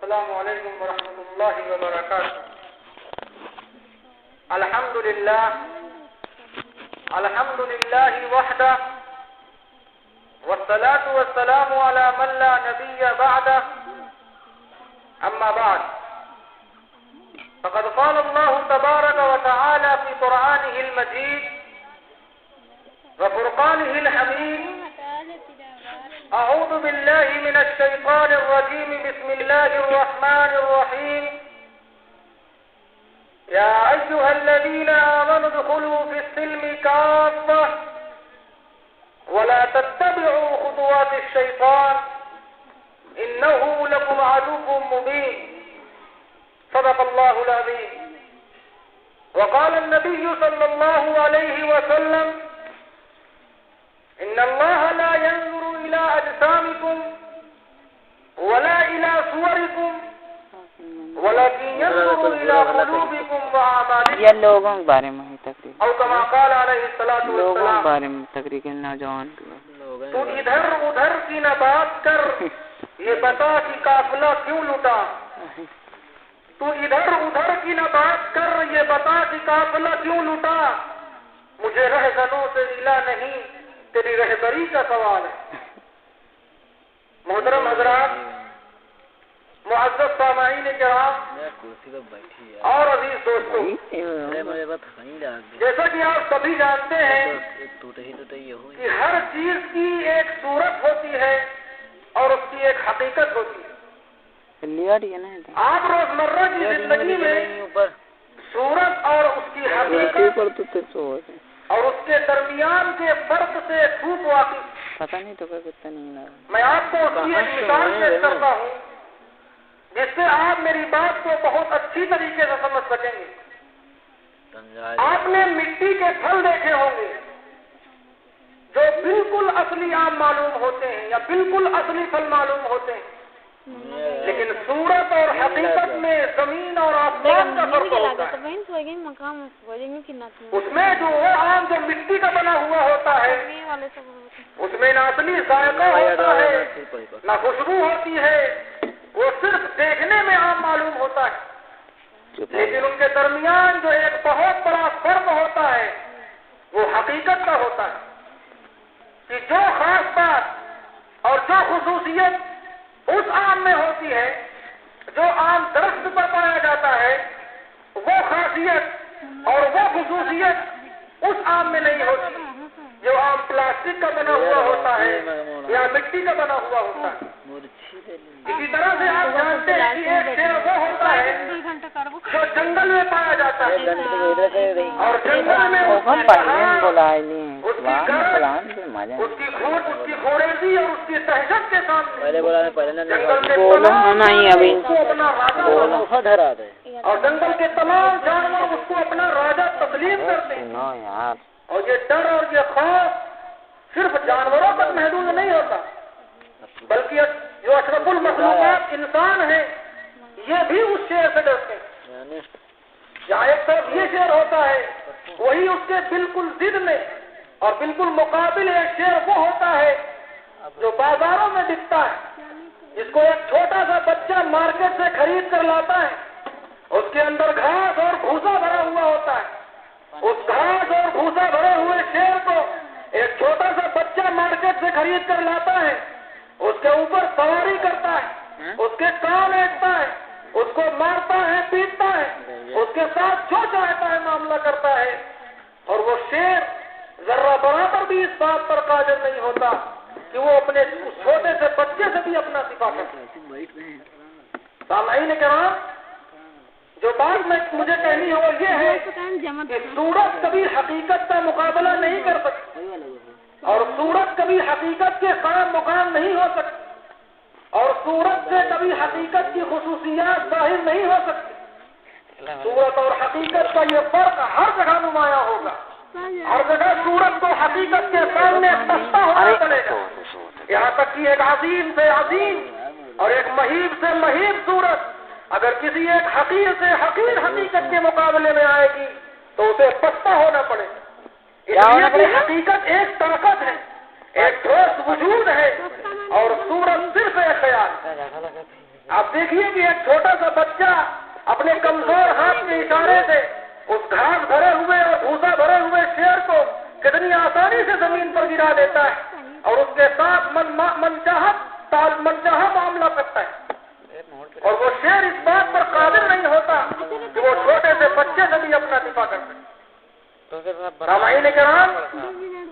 السلام علیکم ورحمۃ اللہ وبرکاتہ. الحمد للہ وحدہ والصلاة والسلام على من لا نبی بعدہ. اما بعد فقد قال الله تبارك وتعالى في قرآنه المجيد وفرقانه الحميد: أعوذ بالله من الشيطان الرجيم. بسم الله الرحمن الرحيم. يا أيها الذين آمنوا ادخلوا في السلم كافة ولا تتبعوا خطوات الشيطان إنه لكم عدو مبين. صدق الله العظيم. وقال النبي صلى الله عليه وسلم: إن الله لا ينظر إلى أجسامكم ولا إلى صوركم ولكن ينظر إلى قلوبكم وأعمالكم. یہ لوگوں کے بارے میں تقریر أو كما قال عليه الصلاة لوگوں کے والسلام: بارے میں تقریر کے نوجوان تو ادھر ادھر کی نہ بات کر، یہ بتا کہ قافلہ کیوں لٹا. تو ادھر ادھر کی نہ بات کر، یہ بتا کہ قافلہ کیوں لٹا. مجھے رہزنوں سے ریلا نہیں، تیری رہبری کا سوال ہے. محترم حضرات، معزز سامعین کرام اور عزیز دوستوں، جیسا کہ آپ سبھی جانتے ہیں کہ ہر چیز کی ایک صورت ہوتی ہے اور اس کی ایک حقیقت ہوتی ہے. آپ روزمرہ کی زندگی میں صورت اور اس کی حقیقت اور اس کے درمیان کے فرق سے خوب واقف. میں آپ کو اس کی ایک مثال پیش کرتا ہوں جس سے آپ میری بات کو بہت اچھی طریقے سے سمجھ سکیں گے. آپ نے مٹی کے پھل دیکھے ہوں گے جو بالکل اصلی آم معلوم ہوتے ہیں یا بالکل اصلی پھل معلوم ہوتے ہیں، لیکن صورت اور حقیقت میں زمین اور آسمان کا فرق ہوتا ہے. اس میں جو وہ آم جو مٹی کا بنا ہوا ہوتا ہے اس میں نہ اصلی ذائقہ ہوتا ہے نہ خوشبو ہوتی ہے، وہ صرف دیکھنے میں عام معلوم ہوتا ہے. لیکن ان کے درمیان جو ایک بہت بڑا فرق ہوتا ہے وہ حقیقت کا ہوتا ہے کہ جو خاص بات اور جو خصوصیت اس آم میں ہوتی ہے، جو آم درخت پر پایا جاتا ہے، وہ خاصیت اور وہ خصوصیت اس آم میں نہیں ہوتی جو آم پلاسٹک کا بنا ہوا ہوتا ہے یا مٹی کا بنا ہوا ہوتا ہے. اسی طرح سے آپ جانتے ہیں کہ ایک شیر وہ ہوتا ہے جو جنگل میں پایا جاتا ہے اور جنگل میں اس کی خوریزی اور اس کی دہشت کے سامنے جنگل کے اور جنگل کے تمام جانور اس کو اپنا راجا تسلیم کرتے ہیں. اور یہ ڈر اور یہ خوف صرف جانوروں تک محدود نہیں ہوتا بلکہ جو اشرف المخلوقات انسان ہیں یہ بھی اس شیر سے ڈرتے ہیں. جہاں ایک طرف یہ شیر ہوتا ہے وہی اس کے بالکل ضد میں اور بالکل مقابل ایک شیر وہ ہوتا ہے جو بازاروں میں بکتا ہے، جس کو ایک چھوٹا سا بچہ مارکیٹ سے خرید کر لاتا ہے. اس کے اندر گھاس اور بھوسا بھرا ہوا ہوتا ہے. اس گھاس اور بھوسا بھرے ہوئے شیر کو ایک چھوٹا سا بچہ مارکیٹ سے خرید کر لاتا ہے، اس کے اوپر سواری کرتا ہے، اس کے کان اینٹتا ہے، اس کو مارتا ہے، پیٹتا ہے، اس کے ساتھ جو چاہتا ہے معاملہ کرتا ہے. اور وہ شیر ذرہ برابر بھی اس بات پر قادر نہیں ہوتا کہ وہ اپنے اس چھوٹے سے بچے سے بھی اپنا دفاع کرے. سامعین کرام، جو بات مجھے کہنی ہے وہ یہ ہے کہ صورت کبھی حقیقت کا مقابلہ نہیں کر سکتی اور صورت کبھی حقیقت کے قائم مقام نہیں ہو سکتی اور صورت سے کبھی حقیقت کی خصوصیات ظاہر نہیں ہو سکتی. صورت اور حقیقت کا یہ فرق ہر جگہ نمایاں ہوگا. ہر جگہ صورت کو حقیقت کے سامنے پختہ ہونا پڑے گا، یہاں تک کہ ایک عظیم سے عظیم اور ایک مہیب سے مہیب صورت اگر کسی ایک حقیر سے حقیر حقیقت کے مقابلے میں آئے گی تو اسے پختہ ہونا پڑے گا. حقیقت ایک طاقت ہے، ایک ٹھوس وجود ہے اور صورت صرف ایک خیال ہے. آپ دیکھیے کہ ایک چھوٹا سا بچہ اپنے کمزور ہاتھ کے اشارے سے اس گھاس بھرے ہوئے اور بھوسا بھرے ہوئے شیر کو کتنی آسانی سے زمین پر گرا دیتا ہے اور اس کے ساتھ منچاہا معاملہ کرتا ہے، اور وہ شیر اس بات پر قادر نہیں ہوتا کہ وہ چھوٹے سے بچے سے بھی اپنا دفاع کر سکے۔ سامعین کرام،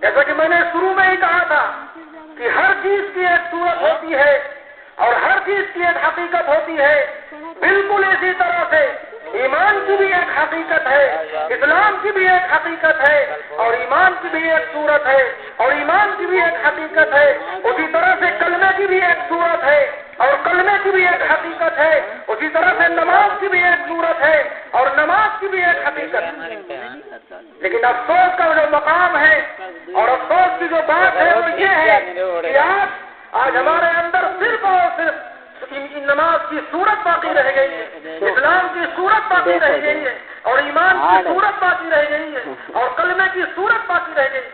جیسا کہ میں نے شروع میں ہی کہا تھا کہ ہر چیز کی ایک صورت ہوتی ہے اور ہر چیز کی ایک حقیقت ہوتی ہے، بالکل اسی طرح سے ایمان کی بھی ایک حقیقت ہے، اسلام کی بھی ایک حقیقت ہے، اور ایمان کی بھی ایک صورت ہے، اور ایمان کی بھی ایک حقیقت ہے، اسی طرح سے کلمے کی بھی ایک صورت ہے اور کلمے کی بھی ایک حقیقت ہے، اسی طرح سے نماز کی بھی ایک صورت ہے اور نماز کی بھی ایک حقیقت ہے۔ لیکن افسوس کا جو مقام ہے اور افسوس کی جو بات ہے وہ یہ ہے کہ آج ہمارے اندر صرف اور صرف نماز کی صورت باقی رہ گئی ہے، اسلام کی صورت باقی رہ گئی ہے، اور ایمان کی صورت باقی رہ گئی ہے، اور کلمے کی صورت باقی رہ گئی ہے،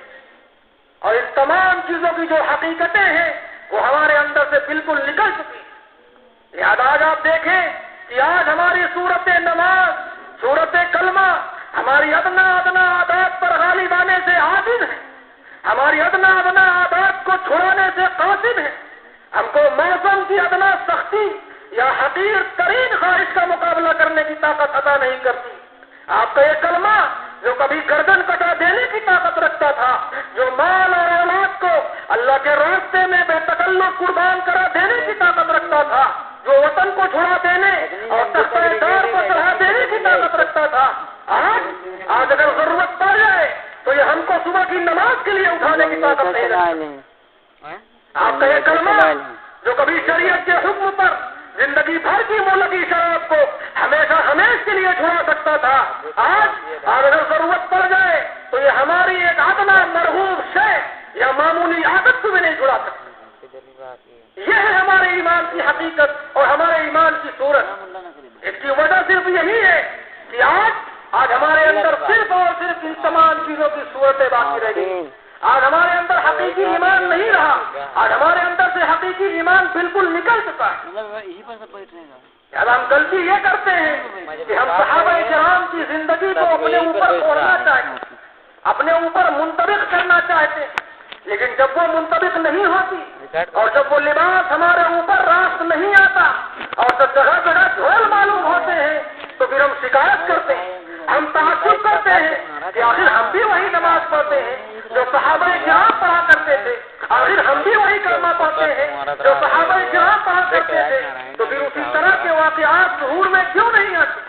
اور ان تمام چیزوں کی جو حقیقتیں ہیں وہ ہمارے اندر سے بالکل نکل چکی ہیں۔ لہٰذا آج آپ دیکھیں کہ آج ہماری صورت نماز، صورت کلمہ ہماری ادنا عادات پر غالب آنے سے عاجز ہے، ہماری ادنا عادات کو چھڑانے سے قاصر ہے، ہم کو موسم کی ادنا سختی یا حقیر ترین خواہش کا مقابلہ کرنے کی طاقت عطا نہیں کرتی۔ آپ کا یہ کلمہ جو کبھی گردن کٹا دینے کی طاقت رکھتا تھا، جو مال اور اولاد کو اللہ کے راستے میں بے تکلف قربان کرا دینے کی طاقت رکھتا تھا، جو وطن کو چھڑا دینے اور تختہ دار کو چڑھا دینے کی طاقت رکھتا تھا، آج اگر ضرورت پڑ جائے تو یہ ہم کو صبح کی نماز کے لیے اٹھانے کی طاقت نہیں رکھتا۔ آپ کا یہ کلمہ جو کبھی شریعت کے حکم پر زندگی بھر کی مولوی شراب کو ہمیشہ کے لیے چھڑا سکتا تھا، آج اگر ضرورت پڑ جائے تو یہ ہماری ایک ادنا مرغوب شے یا معمولی عادت کو بھی نہیں چھڑا سکتا۔ یہ ہے ہمارے ایمان کی حقیقت اور ہمارے ایمان کی صورت۔ اس کی وجہ صرف یہی ہے کہ آج ہمارے اندر صرف اور صرف ان تمام چیزوں کی صورتیں باقی رہ گئی۔ آج ہمارے اندر حقیقی ایمان نہیں رہا، آج ہمارے اندر سے حقیقی ایمان بالکل نکل چکا ہے۔ اب ہم غلطی یہ کرتے ہیں کہ ہم صحابہ کرام کی زندگی کو اپنے اوپر اوڑھنا چاہتے ہیں، اپنے اوپر منطبق کرنا چاہتے ہیں، لیکن جب وہ منطبق نہیں ہوتی اور جب وہ لباس ہمارے اوپر راست نہیں آتا اور جب جگہ جگہ جھول معلوم ہوتے ہیں تو پھر ہم شکایت کرتے ہیں، ہم تعجب کرتے ہیں کہ آخر ہم بھی وہی نماز پڑھتے ہیں جو صحابہ کرام پڑھا کرتے تھے، آخر ہم بھی وہی کلمہ پڑھتے ہیں جو صحابہ کرام پڑھا کرتے تھے، تو پھر اسی طرح کے واقعات ظہور میں کیوں نہیں آتے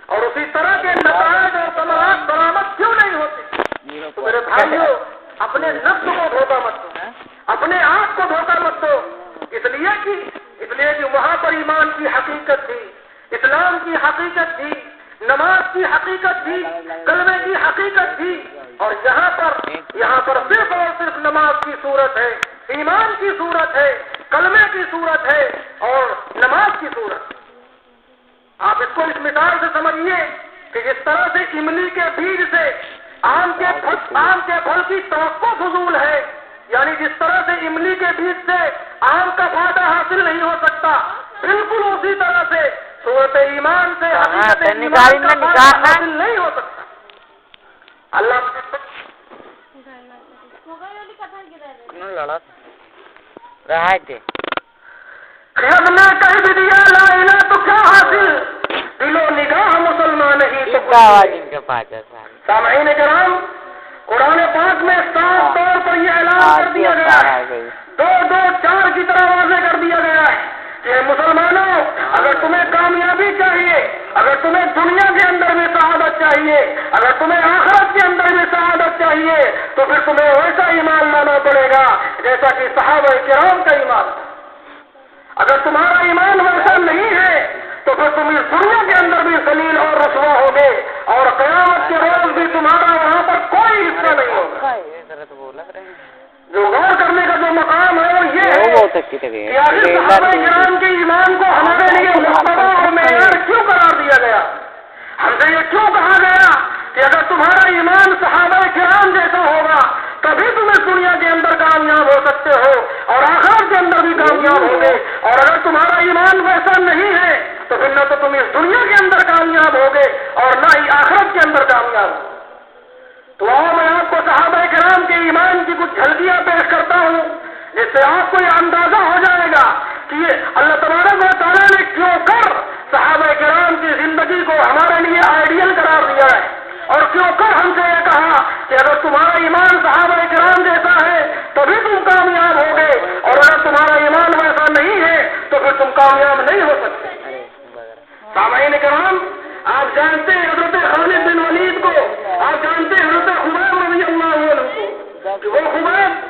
اور اسی طرح کے نتائج اور ثمرات برآمد کیوں نہیں ہوتے؟ تو میرے بھائیوں، اپنے نفس کو دھوکہ مت دو، اپنے آپ کو دھوکہ مت دو، اس لیے کہ وہاں پر ایمان کی حقیقت تھی، اسلام کی حقیقت تھی، نماز کی حقیقت تھی، کلمے کی حقیقت تھی، اور یہاں پر صرف اور صرف نماز کی صورت ہے، ایمان کی صورت ہے، کلمے کی صورت ہے اور نماز کی صورت۔ آپ اس کو اس مثال سے سمجھیے کہ جس طرح سے املی کے بیج سے آم کے پھل کی توقع فضول ہے، یعنی جس طرح سے املی کے بیج سے آم کا فائدہ حاصل نہیں ہو سکتا، بالکل اسی طرح سے صورت ایمان سے حقیقت ایمان کا فائدہ حاصل نہیں ہو سکتا۔ اللہ خیال میں کہہ بھی دیا لا الہ تو کیا حاصل، دل و نگاہ مسلمان نہیں تو۔ سامعین کرام، قرآن پاک میں صاف طور پر یہ اعلان کر دیا گیا ہے، 2-2-4 کی طرح واضح کر دیا گیا ہے کہ مسلمانوں، اگر تمہیں کامیابی چاہیے، اگر تمہیں دنیا کے اندر بھی سعادت چاہیے، اگر تمہیں آخرت کے اندر بھی سعادت چاہیے، تو پھر تمہیں ویسا ایمان لانا پڑے گا جیسا کہ صحابہ کرام کا ایمان۔ اگر تمہارا ایمان ویسا نہیں ہے تو پھر تم اس دنیا کے اندر بھی ذلیل اور رسوا ہوگے اور قیامت کے روز بھی تمہارا وہاں پر کوئی حصہ نہیں ہوگا۔ جو غور کرنے کا جو مقام ہے وہ یہ ہے کہ آخر صحابہ کرام کے ایمان کو ہمارے لیے مقتضا اور معیار کیوں قرار دیا گیا؟ ہم سے یہ کیوں کہا گیا کہ اگر تمہارا ایمان صحابہ کرام جیسا ہوگا تبھی تم اس دنیا کے اندر کامیاب ہو سکتے ہو اور آخرت کے اندر بھی کامیاب ہوگے، اور اگر تمہارا ایمان ویسا نہیں ہے تو پھر نہ تو تم اس دنیا کے اندر کامیاب ہوگے اور نہ ہی آخرت کے اندر کامیاب ہوگے۔ تو آؤ میں آپ کو صحابہ کرام کے ایمان کی کچھ جھلکیاں پیش کرتا ہوں، جس سے آپ کو یہ اندازہ ہو جائے گا کہ یہ اللہ تبارک و تعالیٰ نے کیوں کر صحابہ کرام کی زندگی کو ہمارے لیے آئیڈیل قرار دیا ہے، اور کیوں کر ہم سے یہ کہا کہ اگر تمہارا ایمان صحابہ کرام جیسا ہے تبھی تم کامیاب ہوگے، اور اگر تمہارا ایمان ویسا نہیں ہے تو پھر تم کامیاب نہیں ہو سکتے۔ سامعین کرام، آپ جانتے ہیں حضرت خالد بن ولید کو، آپ جانتے ہیں حضرت خبیب رضی اللہ عنہ کو، کہ وہ خبیب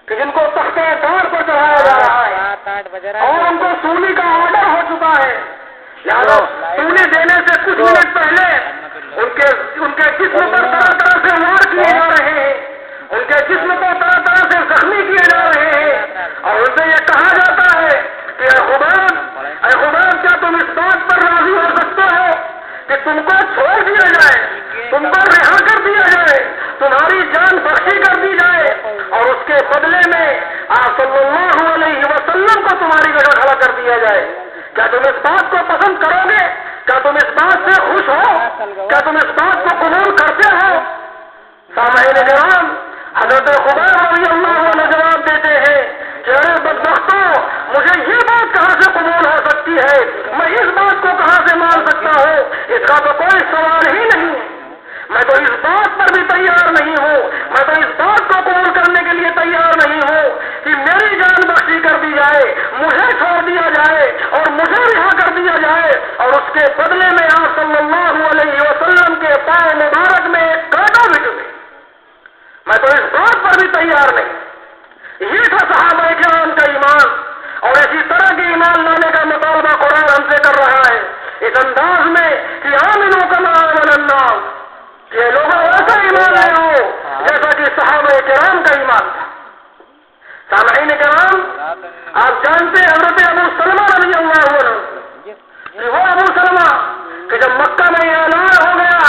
کہ جن کو تختہ دار پر چڑھایا جا رہا ہے اور ان کو سولی کا آرڈر ہو چکا ہے، لہٰذا سولی دینے سے کچھ منٹ پہلے ان کے جسم پر طرح طرح سے وار کیے جا رہے ہیں، ان کے جسم کو طرح طرح سے زخمی کیے جا رہے ہیں، اور ان سے یہ کہا جاتا ہے کہ اے خبیب کیا تم اس بات پر راضی ہو سکتے ہو کہ تم کو چھوڑ دیا جائے، تم کو رہا کر دیا جائے، تمہاری جان بخشی کر دی جائے، اور اس کے بدلے میں آپ صلی اللہ علیہ وسلم کو تمہاری جگہ کھڑا کر دیا جائے؟ کیا تم اس بات کو پسند کرو گے؟ کیا تم اس بات سے خوش ہو؟ کیا تم اس بات کو قبول کرتے ہو؟ سامعین کرام، حضرت خبیب رضی اللہ عنہ جواب دیتے ہیں کہ ارے بدبختوں، مجھے یہ بات کہاں سے قبول ہو سکتی ہے؟ میں اس بات کو کہاں سے مان سکتا ہوں؟ اس کا تو کوئی سوال ہی نہیں ہے۔ میں تو اس بات پر بھی تیار نہیں ہوں، میں تو اس بات کو قبول کرنے کے لیے تیار نہیں ہوں کہ میری جان بخشی کر دی جائے، مجھے چھوڑ دیا جائے اور مجھے رہا کر دیا جائے، اور اس کے بدلے میں آپ صلی اللہ علیہ وسلم کے پاؤں مبارک میں ایک کانٹا بھی ڈلے، میں تو اس بات پر بھی تیار نہیں۔ یہ تھا صحابہ کرام کا ایمان، اور اسی طرح کے ایمان لانے کا مطالبہ قرآن ہم سے کر رہا ہے اس انداز میں کہ آمنوا کما آمن الناس، کہ لوگوں ایسا ایمان لے آؤ جیسا کہ صحابہ کرام کا ایمان تھا۔ سامعین کرام، آپ جانتے ہیں حضرت ابو سلمہ رضی اللہ عنہ کہ وہ ابو سلمہ کہ جب مکہ میں اعلان ہو گیا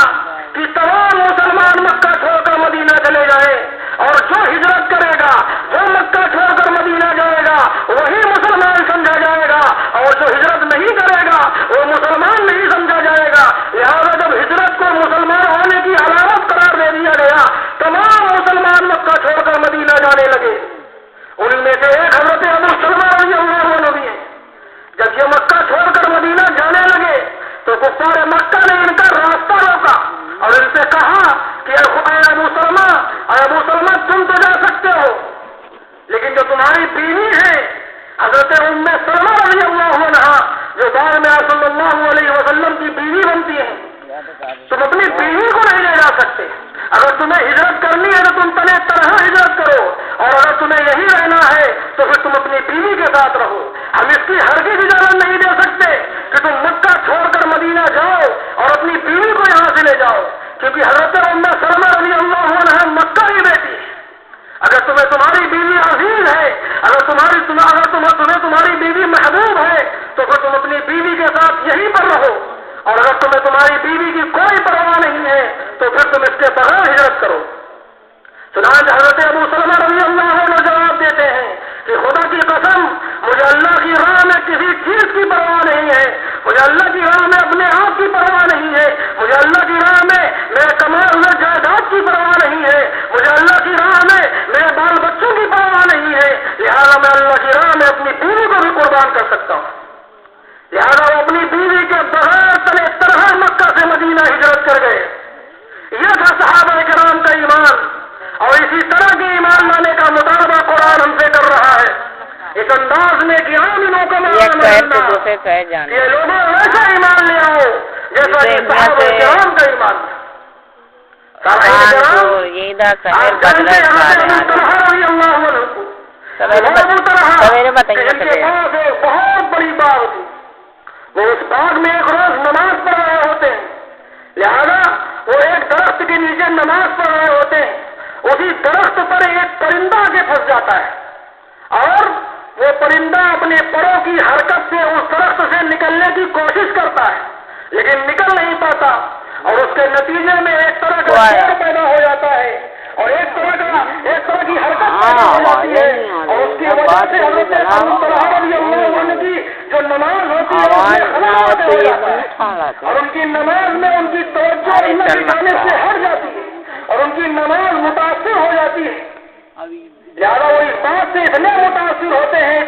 کہ تمام مسلمان مکہ چھوڑ کر مدینہ چلے جائیں، اور جو ہجرت کرے گا، جو مکہ چھوڑ کر مدینہ جائے گا وہی مسلمان سمجھا جائے گا، اور جو ہجرت نہیں کرے گا وہ مسلمان نہیں سمجھا جائے گا، لہٰذا جب ہجرت کو مسلمان ہونے کی علامت قرار دے دیا گیا، تمام مسلمان مکہ چھوڑ کر مدینہ جانے لگے۔ ان میں سے ایک حضرت ابو سلمہ رضی اللہ عنہ بھی ہے۔ جب یہ مکہ چھوڑ کر مدینہ جانے لگے تو کفار مکہ نے ان کا راستہ روکا اور ان سے کہا کہ اے ابو سلمہ تم تو جا سکتے ہو، لیکن جو تمہاری بیوی ہے حضرت ام سلمہ رضی اللہ عنہ، جو بعد میں آپ صلی اللہ علیہ وسلم کی بیوی بنتی ہے، تم اپنی بیوی کو نہیں لے جا سکتے۔ اگر تمہیں ہجرت کرنی ہے تو تم پہلے طرح ہجرت کرو، اور اگر تمہیں یہی رہنا ہے تو پھر تم اپنی بیوی کے ساتھ رہو۔ ہم اس کی ہرگز اجازت نہیں دے سکتے کہ تم مکہ چھوڑ کر مدینہ جاؤ اور اپنی بیوی کو یہاں سے لے جاؤ، کیونکہ حضرت ام سلمہ رضی اللہ عنہ مکہ کی بیٹی ہے۔ اگر تمہیں تمہاری بیوی عزیز ہے، اگر تمہیں تمہاری بیوی محبوب ہے تو پھر تم اپنی بیوی کے ساتھ یہیں پر رہو، اور اگر تمہیں تمہاری بیوی کی کوئی پرواہ نہیں ہے تو پھر تم اس کے بغیر ہجرت کرو۔ چنانچہ حضرت ابو سلمہ رضی اللہ عنہ جواب دیتے ہیں کہ خدا کی قسم، مجھے اللہ کی راہ میں کسی چیز کی پرواہ نہیں ہے، مجھے اللہ کی راہ میں اپنے آپ کی پرواہ نہیں ہے، مجھے اللہ کی راہ میں میرے کمائے ہوئے جائیداد کی پرواہ نہیں ہے، مجھے اللہ کی راہ میں میرے بال بچوں کی پرواہ نہیں ہے، لہٰذا میں اللہ کی راہ میں اپنی بیوی کو بھی قربان کر سکتا ہوں۔ لہٰذا وہ اپنی بیوی کے بغیر تلے طرح مکہ سے مدینہ ہجرت کر گئے۔ یہ تھا صحابہ کرام کا ایمان، اور اسی طرح کے ایمان لانے کا مطالبہ قرآن ہم سے کر رہا ہے اس انداز میں کہ آمنوا کما آمن الناس، یہ لوگوں ایسا ایمان لے آؤ جیسا کہ صحابہ کرام کا ایمان تھا۔ صحابہ کرام، آپ جانتے ہیں حضرت ابو طلحہ رضی اللہ عنہ کو، ان کے پاس ایک بہت بڑی باغ تھی، وہ اس باغ میں ایک روز نماز پڑھ رہے ہوتے ہیں، لہذا وہ ایک درخت کے نیچے نماز پڑھ رہے ہوتے ہیں، اسی درخت پر ایک پرندہ کے پھنس جاتا ہے، اور وہ پرندہ اپنے پروں کی حرکت سے اس درخت سے نکلنے کی کوشش کرتا ہے لیکن نکل نہیں پاتا، اور اس کے نتیجے میں ایک طرح کا شور پیدا ہو جاتا ہے، اور ایک طرح کی حرکت ہو جاتی ہے، اور اس کی وجہ سے حضرت رضی اللہ عنہ کی جو نماز ہوتی ہے اس میں خلل ہو جاتا ہے، اور ان کی نماز میں ان کی توجہ اللہ کی جانب سے ہٹ جاتی ہے اور ان کی نماز متاثر ہو جاتی ہے۔ لہٰذا وہ اس بات سے اتنے متاثر ہوتے ہیں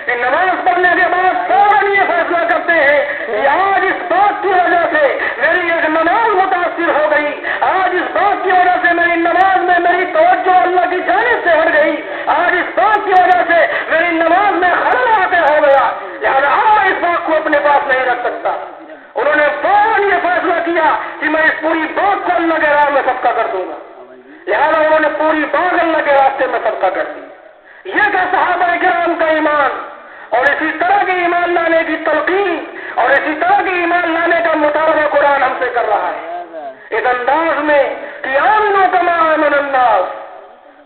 کہ نماز پڑھنے کے بعد فوراً یہ فیصلہ کرتے ہیں کہ آج اس بات کی وجہ سے میری ایک نماز متاثر ہو گئی، آج اس بات کی وجہ سے میری نماز میں میری توجہ اللہ کی جانب سے ہٹ گئی، آج اس بات کی وجہ سے میری نماز میں خلل واقع ہو گیا، لہٰذا اب میں اس بات کو اپنے پاس نہیں رکھ سکتا۔ انہوں نے فوراً یہ فیصلہ کیا کہ میں اس پوری بات کو اللہ کے راہ میں صدقہ کر دوں گا، لہٰذا انہوں نے پوری بات اللہ کے راستے میں صدقہ کر دی۔ یہ تھا صحابہ کرام کا ایمان، اور اسی طرح کے ایمان لانے کی تلقین اور اسی طرح کے ایمان لانے کا مطالبہ قرآن ہم سے کر رہا ہے اس انداز میں کہ آمنوا کما آمن الناس،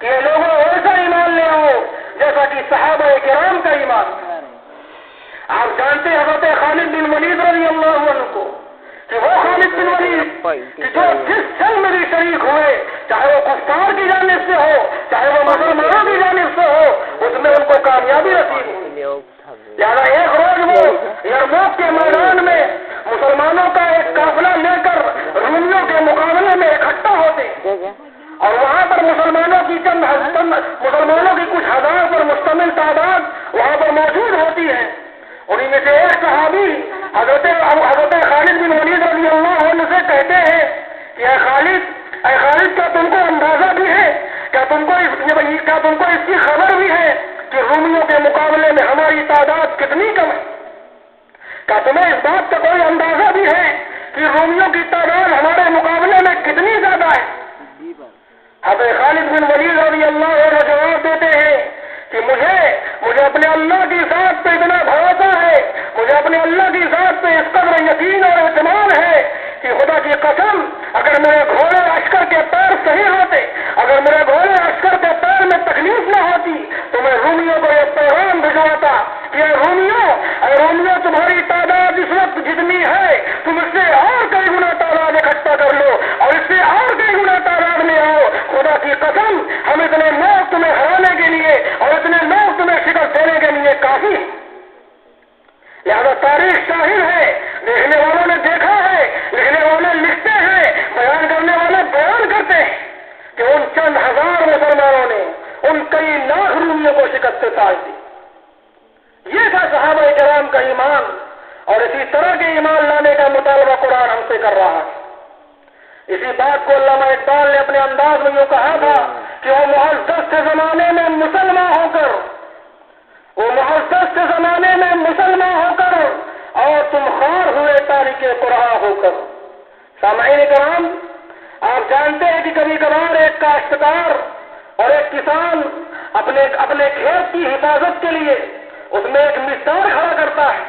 کہ لوگوں ایسا ایمان لے آؤ جیسا کہ صحابہ کرام کا ایمان۔ آپ جانتے ہیں حضرت خالد بن ولید رضی اللہ عنہ کو، کہ وہ خالد بن ولید کہ جو جس جنگ میں بھی شریک ہوئے، چاہے وہ کفار کی جانب سے ہو چاہے وہ مسلمانوں کی جانب سے ہو، اس میں ان کو کامیابی نصیب ہوئی۔ لہٰذا ایک روز وہ یرموک کے میدان میں مسلمانوں کا ایک قافلہ لے کر رومیوں کے مقابلے میں اکٹھا ہوتے ہیں، اور وہاں پر مسلمانوں کی کچھ ہزار پر مشتمل تعداد وہاں پر موجود ہوتی ہے۔ انہیں میں سے ایک صحابی حضرت خالد بن ولید رضی اللہ عنہ سے کہتے ہیں کہ اے خالد کیا تم کو اندازہ بھی ہے، کیا تم کو اس کی خبر بھی ہے کہ رومیوں کے مقابلے میں ہماری تعداد کتنی کم ہے؟ کیا تمہیں اس بات کا کوئی اندازہ بھی ہے کہ رومیوں کی تعداد ہمارے مقابلے میں کتنی زیادہ ہے؟ حضرت خالد بن ولید رضی اللہ عنہ جواب دیتے ہیں کہ مجھے اپنے اللہ کی ذات پہ اتنا بھروسہ ہے، مجھے اپنے اللہ کی ذات پہ اس قدر یقین اور اعتماد ہے کہ خدا کی قسم اگر میرے گھوڑے لشکر کے پیر صحیح ہوتے، اگر میرے گھوڑے لشکر کے پیر میں تکلیف نہ ہوتی تو میں رومیوں کو یہ پیغام بھجواتا کہ رومیوں تمہاری تعداد اس وقت جتنی ہے تم اس سے اور کئی گنا تعداد اکٹھا کر لو اور اس سے اور کئی گنا تعداد میں آؤ، خدا کی قسم ہم اتنے لوگ تمہیں ہرانے کے لیے اور اتنے لوگ تمہیں شکست دینے کے لیے کافی ہیں۔ لہذا تاریخ شاہد ہے، دیکھنے والوں نے دیکھا ہے، لکھنے والے لکھتے ہیں، بیان کرنے والے بیان کرتے ہیں کہ ان چند ہزار مسلمانوں نے ان کئی لاکھ رومیوں کو شکست تاج دی۔ یہ تھا صحابہ کرام کا ایمان، اور اسی طرح کے ایمان لانے کا مطالبہ قرآن ہم سے کر رہا ہے۔ اسی بات کو علامہ اقبال نے اپنے انداز میں یوں کہا تھا کہ وہ معزز سے زمانے میں مسلمان ہو کر اور تم خوار ہوئے تاریخ قرآن ہو کر۔ سامعین کرام، آپ جانتے ہیں کہ کبھی کبھار ایک کاشتکار اور ایک کسان اپنے کھیت کی حفاظت کے لیے اس میں ایک مسدار کھڑا کرتا ہے،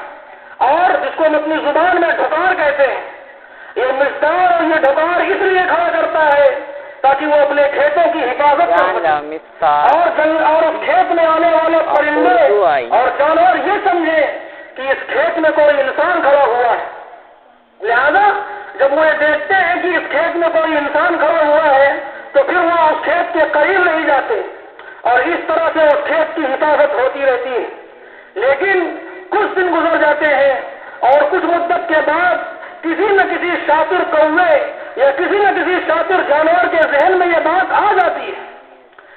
اور جس کو ہم اپنی زبان میں ڈھکار کہتے ہیں۔ یہ مسدار اور یہ ڈھکار اس لیے کھڑا کرتا ہے تاکہ وہ اپنے کھیتوں کی حفاظت کر سکے اور اس کھیت میں آنے والے پرندے اور جانور یہ سمجھے کہ اس کھیت میں کوئی انسان کھڑا ہوا ہے۔ لہذا جب وہ یہ دیکھتے ہیں کہ اس کھیت میں کوئی انسان کھڑا ہوا ہے تو پھر وہ اس کھیت کے قریب نہیں جاتے، اور اس طرح سے اس کھیت کی حفاظت ہوتی رہتی ہے۔ لیکن کچھ دن گزر جاتے ہیں اور کچھ مدت کے بعد کسی نہ کسی شاطر کوے یا کسی نہ کسی شاطر جانور کے ذہن میں یہ بات آ جاتی ہے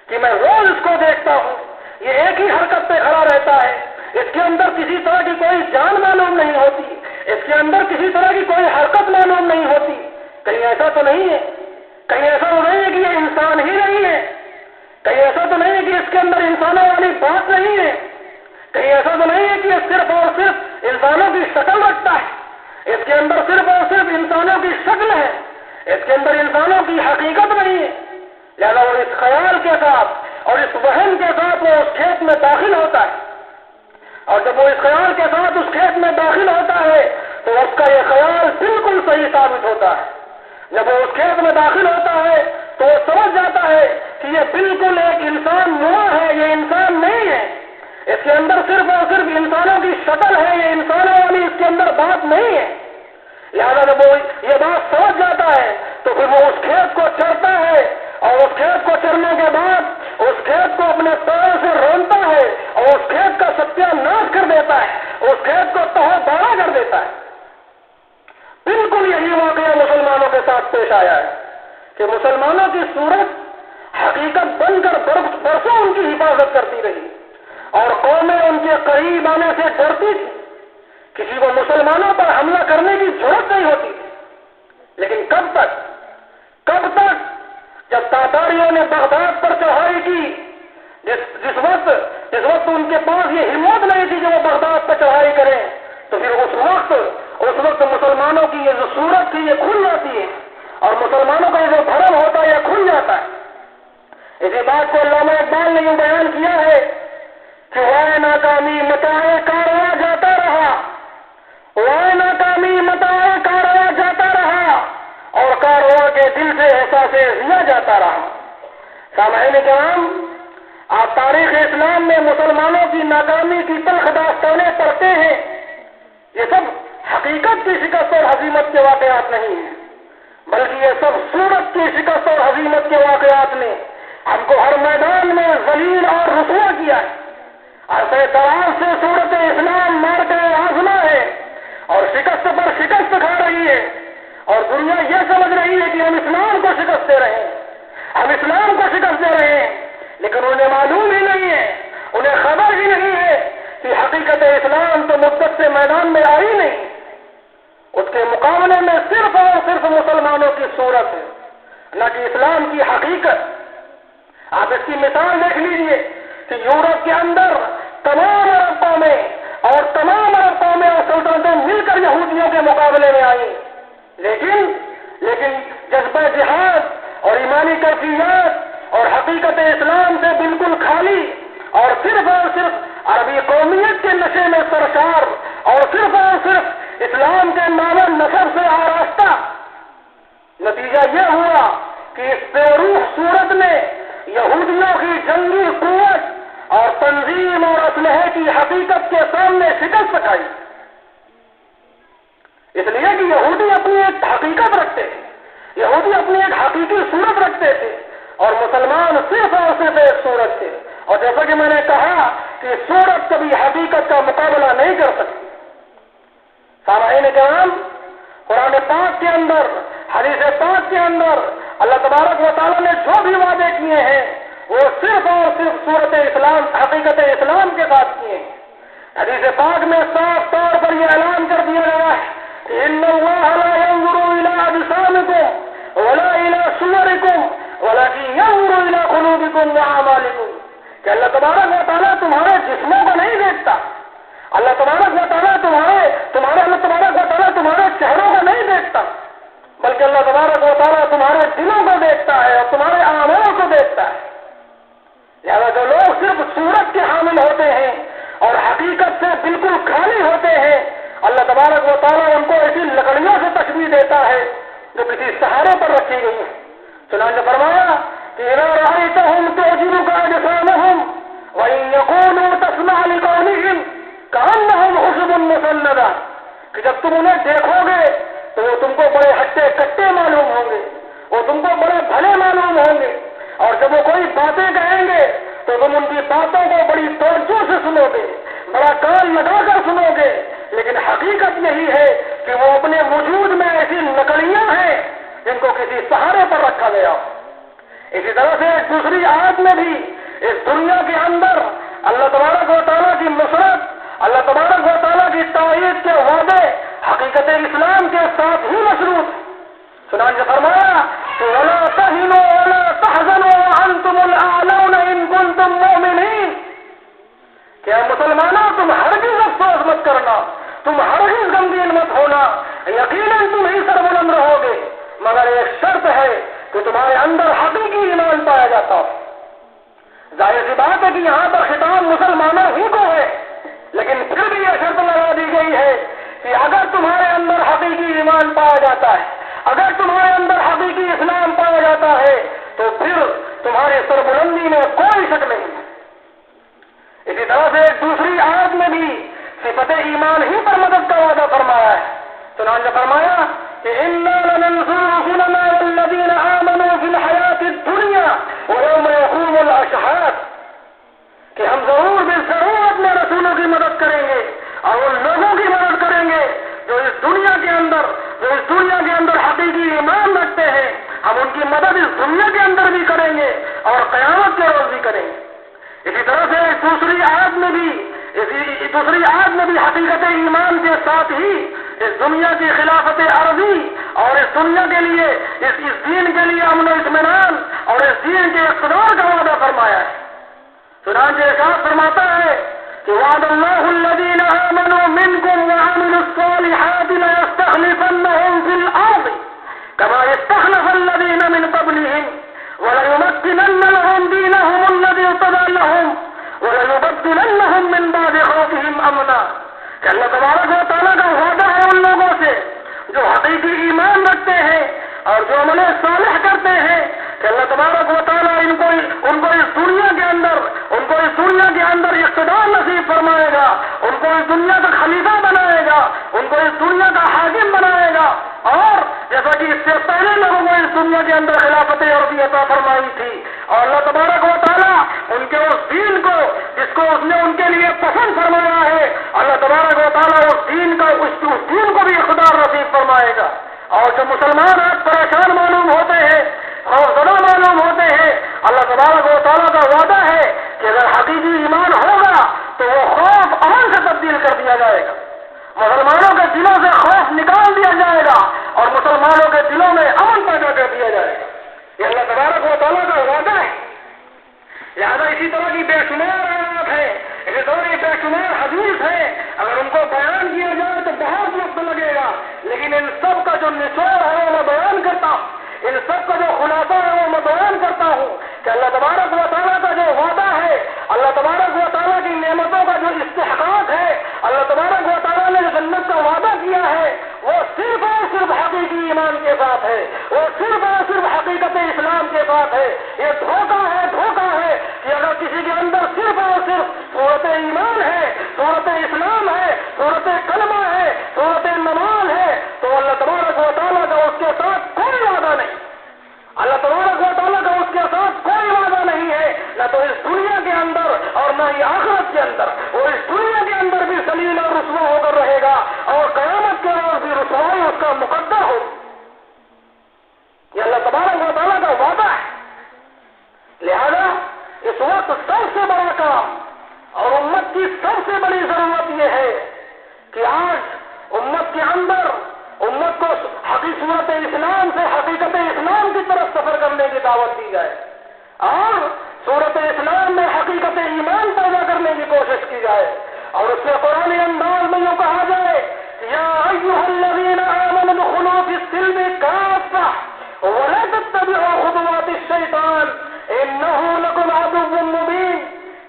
کہ میں روز اس کو دیکھتا ہوں، یہ ایک ہی حرکت پہ کھڑا رہتا ہے، اس کے اندر کسی طرح کی کوئی جان معلوم نہیں ہوتی، اس کے اندر کسی طرح کی کوئی حرکت معلوم نہیں ہوتی، کہیں ایسا تو نہیں ہے، کہیں ایسا تو نہیں ہے کہ یہ انسان ہی نہیں ہے، کہیں ایسا تو نہیں ہے کہ اس کے اندر انسانوں والی بات نہیں ہے، کہیں ایسا تو نہیں ہے کہ یہ صرف اور صرف انسانوں کی شکل رکھتا ہے، اس کے اندر صرف اور صرف انسانوں کی شکل ہے، اس کے اندر انسانوں کی حقیقت نہیں ہے۔ لہذا وہ اس خیال کے ساتھ اور اس وہم کے ساتھ وہ اس کھیت میں داخل ہوتا ہے، اور جب وہ اس خیال کے ساتھ اس کھیت میں داخل ہوتا ہے تو اس کا یہ خیال بالکل صحیح ثابت ہوتا ہے۔ جب وہ اس کھیت میں داخل ہوتا ہے تو وہ سمجھ جاتا ہے کہ یہ بالکل ایک انسان نما ہے، یہ انسان نہیں ہے، اس کے اندر صرف اور صرف انسانوں کی شکل ہے، یہ انسانوں والی اس کے اندر بات نہیں ہے۔ لہذا جب وہ یہ بات سمجھ جاتا ہے تو پھر وہ اس کھیت کو چرتا ہے اور اس کھیت کو چرنے کے بعد اس کھیت کو اپنے پیروں سے رونتا ہے اور اس کھیت کا ستیہ ناش کر دیتا ہے، اس کھیت کو تہہ دارا کر دیتا ہے۔ بالکل یہی واقعہ مسلمانوں کے ساتھ پیش آیا ہے کہ مسلمانوں کی صورت حقیقت بن کر برسوں ان کی حفاظت کرتی رہی اور قومیں ان کے قریب آنے سے ڈرتی تھی، کسی کو مسلمانوں پر حملہ کرنے کی ضرورت نہیں ہوتی تھی۔ لیکن کب تک جب تاتاریوں نے بغداد پر چڑھائی کی، جس وقت ان کے پاس یہ ہمت نہیں تھی کہ وہ بغداد پر چڑھائی کریں، تو پھر اس وقت مسلمانوں کی یہ جو صورت تھی یہ کھل جاتی ہے اور مسلمانوں کا یہ جو بھرم ہوتا ہے یہ کھل جاتا ہے۔ اسی بات کو علامہ اقبال نے یوں بیان کیا ہے کہ وائے ناکامی متاع کارواں جاتا رہا، وائے ناکامی متاع کارواں جاتا رہا اور کارواں کے دل سے احساس ضیا جاتا رہا۔ سامعین کرام، آپ تاریخ اسلام میں مسلمانوں کی ناکامی کی تلخ داستانیں پڑھتے ہیں، یہ سب حقیقت کی شکست اور ہزیمت کے واقعات نہیں ہیں، بلکہ یہ سب صورت کی شکست اور ہزیمت کے واقعات نے ہم کو ہر میدان میں ذلیل اور رسوا کیا ہے۔ عرصہ دراز سے صورت اسلام مار کے آزما ہے اور شکست پر شکست کھا رہی ہے، اور دنیا یہ سمجھ رہی ہے کہ ہم اسلام کو شکست دے رہے ہیں، ہم اسلام کو شکست دے رہے ہیں، لیکن انہیں معلوم ہی نہیں ہے، انہیں خبر ہی نہیں ہے کہ حقیقت اسلام تو مدت سے میدان میں آئی نہیں، اس کے مقابلے میں صرف اور صرف مسلمانوں کی صورت ہے، نہ کہ اسلام کی حقیقت۔ آپ اس کی مثال دیکھ لیجئے کہ یورپ کے اندر تمام عرب قومیں اور سلطنتیں مل کر یہودیوں کے مقابلے میں آئیں، لیکن جذبہ جہاد اور ایمانی کیفیات اور حقیقت اسلام سے بالکل خالی اور صرف عربی قومیت کے نشے میں سرشار اور صرف اسلام کے نام نسب سے آراستہ، نتیجہ یہ ہوا کہ اس بے روح صورت نے یہودیوں کی جنگی قوت اور تنظیم اور اسلحے کی حقیقت کے سامنے شکست کھائی، اس لیے کہ یہودی اپنی ایک حقیقت رکھتے تھے، یہودی اپنی ایک حقیقی صورت رکھتے تھے اور مسلمان صرف اور صرف ایک صورت تھے، اور جیسا کہ میں نے کہا کہ صورت کبھی حقیقت کا مقابلہ نہیں کر سکتی۔ سامعین کرام، قرآن پاک کے اندر، حدیث پاک کے اندر اللہ تبارک و تعالیٰ نے جو بھی وعدے کیے ہیں وہ صرف اور صرف صورت اسلام، حقیقت اسلام کے ساتھ کیے ہیں۔ حدیث پاک میں صاف طور پر یہ اعلان کر دیا گیا ہے کہ ان اللہ لا ينظر الى اجسامکم ولا الى صورکم ولكن ينظر الى قلوبکم واعمالکم، کہ اللہ تبارک و تعالیٰ تمہارے جسموں کو نہیں دیکھتا، اللہ تبارک و تعالیٰ تمہارے چہروں کو نہیں دیکھتا، بلکہ اللہ تبارک و تعالیٰ تمہارے دلوں کو دیکھتا ہے اور تمہارے اعمال کو دیکھتا ہے۔ لہذا جو لوگ صرف صورت کے حامل ہوتے ہیں اور حقیقت سے بالکل خالی ہوتے ہیں، اللہ تبارک و تعالیٰ ان کو ایسی لکڑیوں سے تشبیہ دیتا ہے جو کسی سہارے پر رکھی گئی ہیں۔ چنانچہ فرمایا کہ اذا رأيتهم تعجبك أجسامهم وإن يكونوا تسمع لقولهم كأنهم خشب مسندة، کہ جب تم انہیں دیکھو گے تو وہ تم کو بڑے ہٹے کٹے معلوم ہوں گے، وہ تم کو بڑے بھلے معلوم ہوں گے، اور جب وہ کوئی باتیں کہیں گے تو تم ان کی باتوں کو بڑی توجہ سے سنو گے، بڑا کان لگا کر سنو گے، لیکن حقیقت یہی ہے کہ وہ اپنے وجود میں ایسی لکڑیاں ہیں جن کو کسی سہارے پر رکھا گیا۔ اسی طرح سے ایک دوسری آیت میں بھی اس دنیا کے اندر اللہ تبارک و تعالیٰ کی نصرت، اللہ تبارک و تعالیٰ کی تائید کے وعدے حقیقت اسلام کے ساتھ ہی مشروط۔ چنانچہ فرمایا کہ وَلَا تَهِنُوا وَلَا تَحْزَنُوا وَأَنْتُمُ الْأَعْلَوْنَ إِن كُنتُم مُّؤْمِنِينَ، کہ مسلمانوں تم ہرگز افسوس مت کرنا، تم ہرگز غمگین مت ہونا، یقیناً تم ہی سربلند رہو گے، مگر ایک شرط ہے کہ تمہارے اندر حقیقی ایمان پایا جاتا ہو۔ ظاہر سی بات ہے کہ یہاں پر خطاب مسلمانوں ہی کو ہے، لیکن پھر بھی یہ شرط لگا دی گئی ہے کہ اگر تمہارے اندر حقیقی ایمان پایا جاتا ہے، اگر تمہارے اندر حقیقی اسلام پایا جاتا ہے تو پھر تمہاری سربلندی میں کوئی شک نہیں۔ اسی طرح سے ایک دوسری آیت میں بھی صفت ایمان ہی پر مدد کا وعدہ فرمایا ہے۔ چنانچہ فرمایا کہ اِنَّا لَنَنصُرُ رُسُلَنَا وَالَّذِينَ آمَنُوا فِي الْحَيَاةِ الدُّنْيَا مدد کریں گے اور ان لوگوں کی مدد کریں گے جو اس دنیا کے اندر حقیقی ایمان رکھتے ہیں. ہم ان کی مدد اس دنیا کے اندر بھی کریں گے اور قیامت کے روز بھی کریں گے. اسی طرح سے دوسری آیت میں بھی حقیقت ایمان کے ساتھ ہی اس دنیا کی خلافت عرضی اور اس دنیا کے لیے اس دین کے لیے امن و اطمینان اور اس دین کے اقتدار کا وعدہ فرمایا ہے. چنانچہ ارشاد فرماتا ہے کہ وعد اللہ الذین آمنوا منکم وعملوا الصالحات ليستخلفنهم في الارض كما استخلف الذین من قبلهم وليمكنن لهم دينهم الذي ارتضى لهم وليبدلنهم من بعد خوفهم امنا. کہ اللہ تبارک و تعالیٰ کا وعدہ ہے ان لوگوں سے جو حقیقی ایمان رکھتے ہیں اور جو عمل صالح کرتے ہیں کہ اللہ تبارک و تعالیٰ ان کو اس دنیا کے اندر اقتدار نصیب فرمائے گا، ان کو اس دنیا کا خلیفہ بنائے گا، ان کو اس دنیا کا حاکم بنائے گا. اور جیسا کہ اس سے پہلے لوگوں کو اس دنیا کے اندر خلافت عرضی عطا فرمائی تھی اور اللہ تبارک و تعالیٰ ان کے اس دین کو جس کو اس نے ان کے لیے پسند فرمایا ہے، اللہ تبارک و تعالیٰ اس دین کو بھی اقتدار نصیب فرمائے گا. اور جو مسلمان آج پریشان معلوم ہوتے ہیں، خوفزدہ معلوم ہوتے ہیں، اللہ تبارک و تعالیٰ کا وعدہ ہے کہ اگر حقیقی ایمان ہوگا تو وہ خوف امن سے تبدیل کر دیا جائے گا. مسلمانوں کے دلوں سے خوف نکال دیا جائے گا اور مسلمانوں کے دلوں میں امن پیدا کر دیا جائے گا. یہ اللہ تبارک و تعالیٰ کا وعدہ ہے. لہٰذا اسی طرح کی بے شمار آیات ہیں، اسی طرح کی بے شمار حدیث ہیں. اگر ان کو بیان کیا جائے تو بہت وقت لگے گا، لیکن ان سب کا جو نچوڑ ہے وہ میں بیان کرتا ہوں، ان سب کا جو خلاصہ ہے وہ میں بیان کرتا ہوں کہ اللہ تبارک و تعالیٰ کا جو وعدہ ہے، اللہ تبارک و تعالیٰ کی نعمتوں کا جو استحقاق ہے، اللہ تبارک و تعالیٰ نے جو جنت کا وعدہ کیا ہے وہ صرف اور صرف حقیقی ایمان کے ساتھ ہے، وہ صرف اور صرف حقیقت اسلام کے ساتھ ہے. یہ دھوکہ ہے کہ اگر کسی کے اندر صرف اور صرف صورت ایمان ہے، صورت اسلام ہے، صورت کلمہ ہے، صورت نماز ہے تو اللہ تبارک و تعالیٰ کا اس کے ساتھ کوئی وعدہ نہیں. اللہ تبارک و تعالیٰ کا اس کے ساتھ کوئی وعدہ نہیں ہے، نہ تو اس دنیا کے اندر اور نہ ہی آخرت کے اندر. وہ اس دنیا کے اندر بھی ذلیل اور رسوا ہو کر رہے گا اور قیامت کے روز بھی رسوائی اس کا مقدر ہو. یہ اللہ تبارک و تعالیٰ کا وعدہ ہے. لہذا اس وقت سب سے بڑا کام اور امت کی سب سے بڑی ضرورت یہ ہے کہ آج امت کے اندر امت کو صورت اسلام سے حقیقت اسلام کی طرف سفر کرنے کی دعوت دی جائے اور صورت اسلام میں حقیقت ایمان پیدا کرنے کی کوشش کی جائے اور اس سے قرآن انداز میں یوں کہا جائے یا ایھا الذین آمنوا ادخلوا فی السلم کافۃ ولا تتبعوا خطوات الشیطان انہ لکم عدو مبین.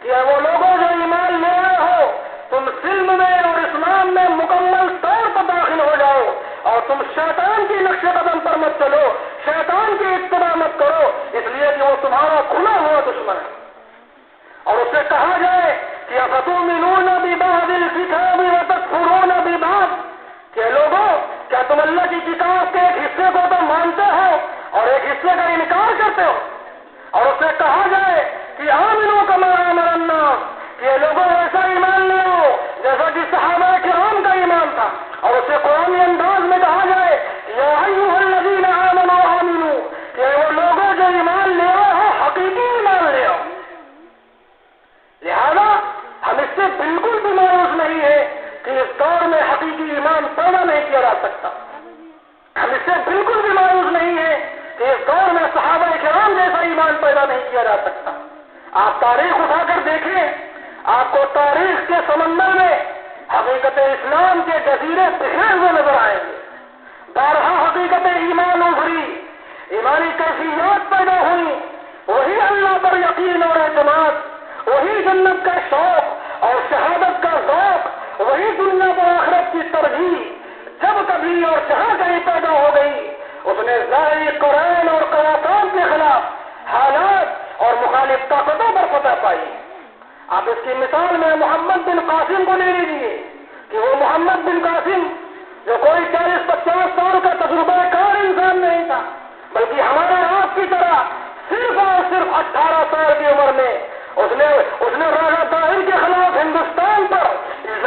کہ وہ لوگوں جو ایمان لے آئے ہو تم سلم میں اور اسلام میں مکمل طور پر داخل ہو جاؤ اور تم شیطان کی نقش قدم پر مت چلو، شیطان کی اتباع مت کرو، اس لیے کہ وہ تمہارا کھلا ہوا دشمن ہے. اور اس سے کہا جائے کہ افتؤمنون ببعض الکتاب وتکفرون ببعض. کہ لوگوں کیا تم اللہ کی کتاب کے ایک حصے کو تو مانتے ہو اور ایک حصے کا انکار کرتے ہو. اور اس سے کہا جائے کہ آمنوا کما آمن الناس. کہ لوگوں ایسا ایمان لے آؤ جیسا کہ صحابہ کرام کا ایمان تھا. اور اسے قرآن انداز میں کہا جائے یا ایھا الذین آمنوا آمنوا. کہ وہ لوگوں جو ایمان لے آؤ ہو حقیقی ایمان لے آؤ. لہذا ہم اس سے بالکل بھی مایوس نہیں ہے کہ اس دور میں حقیقی ایمان پیدا نہیں کیا جا سکتا. ہم اس سے بالکل بھی مایوس نہیں ہے کہ اس دور میں صحابہ کرام جیسا ایمان پیدا نہیں کیا جا سکتا. آپ تاریخ اٹھا کر دیکھیں، آپ کو تاریخ کے سمندر میں حقیقت اسلام کے جزیرے بکھرے ہوئے نظر آئیں گے. بارہا حقیقت ایمان ابھری، ایمانی کیفیات پیدا ہوئی، وہی اللہ پر یقین اور اعتماد، وہی جنت کا شوق اور شہادت کا ذوق، وہی دنیا پر آخرت کی ترغیب جب کبھی اور جہاں کہیں پیدا ہو گئی اس نے ظاہری قرآن اور قوافان کے خلاف حالات اور مخالف طاقتوں پر فتح پائی. آپ اس کی مثال میں محمد بن قاسم کو لے لیجیے کہ وہ محمد بن قاسم جو کوئی 40-50 سال کا تجربہ کار انسان نہیں تھا، بلکہ ہمارے آپ کی طرح صرف اور صرف 18 سال کی عمر میں اس نے راجا طاہر کے خلاف ہندوستان پر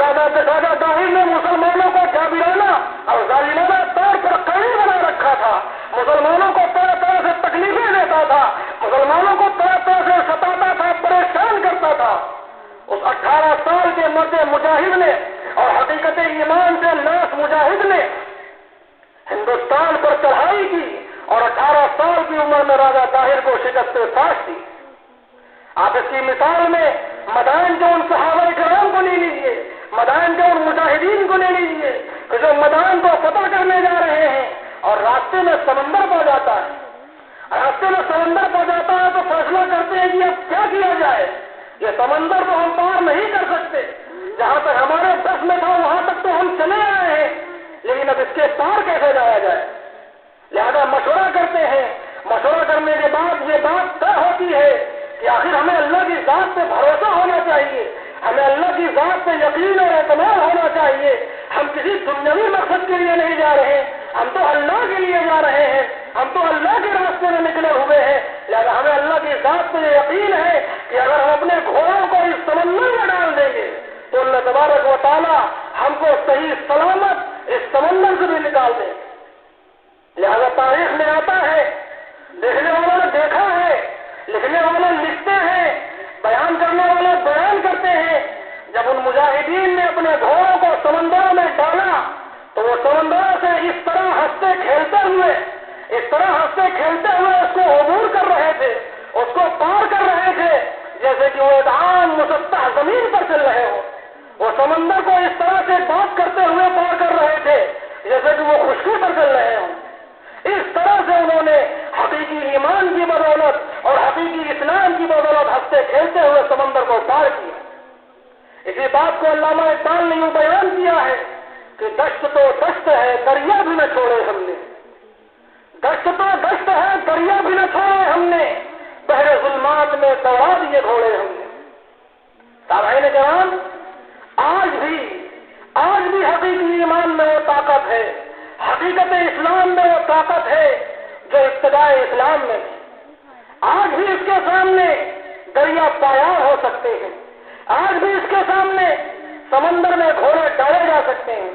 راجہ طاہر نے مسلمانوں کو جابرانہ اور ظالمانہ طور پر قیدی بنا رکھا تھا، مسلمانوں کو طرح طرح سے تکلیفیں دیتا تھا، مسلمانوں کو طرح طرح سے ستاتا تھا، پریشان کرتا تھا، اس 18 سال کے مرد مجاہد نے اور حقیقت ایمان سے لاش مجاہد نے ہندوستان پر چڑھائی کی اور 18 سال کی عمر میں راجہ طاہر کو شکست فاش دی۔ آپ اس کی مثال میں مدائن کے ان صحابہ کرام کو لے لیجیے، مدائن کے ان مجاہدین کو لے لیجیے کہ جو مدائن کو فتح کرنے جا رہے ہیں اور راستے میں سمندر پہ جاتا ہے، راستے میں سمندر پہ جاتا ہے تو فیصلہ کرتے ہیں کہ اب کیا کیا جائے، یہ سمندر تو ہم پار نہیں کر سکتے، جہاں تک ہمارے بس میں تھا وہاں تک تو ہم چلے آئے ہیں، لیکن اب اس کے پار کیسے جایا جائے؟ لہذا مشورہ کرتے ہیں، مشورہ کرنے کے بعد یہ بات طے ہوتی ہے کہ آخر ہمیں اللہ کی ذات پہ بھروسہ ہونا چاہیے، ہمیں اللہ کی ذات پہ یقین اور اعتماد ہونا چاہیے، ہم کسی دنیاوی مقصد کے لیے نہیں جا رہے ہیں، ہم تو اللہ کے لیے جا رہے ہیں، ہم تو اللہ کے راستے میں نکلے ہوئے ہیں، لہذا ہمیں اللہ کی ذات پہ یہ یقین ہے کہ اگر ہم اپنے گھوڑوں کو اس سمندر میں ڈال دیں گے تو اللہ تبارک و تعالی ہم کو صحیح سلامت اس سمندر سے بھی نکال دیں گے۔ لہذا تاریخ میں آتا ہے، دیکھنے والوں نے دیکھا ہے، لکھنے والے لکھتے ہیں، بیان کرنے والے بیان کرتے ہیں، جب ان مجاہدین نے اپنے گھوڑوں کو سمندروں میں ڈالا تو وہ سمندروں سے اس طرح ہنستے کھیلتے ہوئے اس کو عبور کر رہے تھے، اس کو پار کر رہے تھے جیسے کہ وہ ایک عام مسطح زمین پر چل رہے ہوں، وہ سمندر کو اس طرح سے بات کرتے ہوئے پار کر رہے تھے جیسے کہ وہ خشکی پر چل رہے ہوں۔ اس طرح سے انہوں نے حقیقی ایمان کی بدولت اور حقیقی اسلام کی بدولت ہنستے کھیلتے ہوئے سمندر کو پار کیا۔ اسی بات کو علامہ اقبال نے یوں بیان کیا ہے کہ دشت تو دشت ہے دریا بھی نہ چھوڑے ہم نے، دشت تو دشت ہے دریا بھی نہ چھوڑے ہم نے، بحر ظلمات میں دوڑا دیے گھوڑے ہم نے۔ سامعین کرام، آج بھی حقیقی ایمان میں وہ طاقت ہے، حقیقت اسلام میں وہ طاقت ہے جو ابتدائے اسلام میں تھی۔ آج بھی اس کے سامنے دریا پایاب ہو سکتے ہیں، آج بھی اس کے سامنے سمندر میں گھوڑے ڈالے جا سکتے ہیں،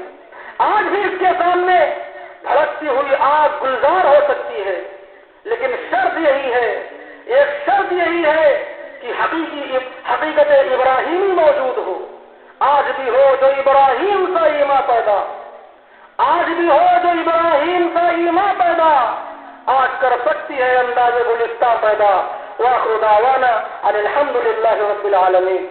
آج بھی اس کے سامنے بھڑکتی ہوئی آگ گلزار ہو سکتی ہے، لیکن شرط یہی ہے، ایک شرط یہی ہے کہ حقیقت ابراہیمی موجود ہو، آج بھی ہو جو ابراہیم کا ایمان پیدا، آج بھی ہو جو ابراہیم کا ایمان پیدا، آج کر سکتی ہے انداز گلستہ پیدا۔ وآخر دعوانا ان الحمد للہ رب العالمین۔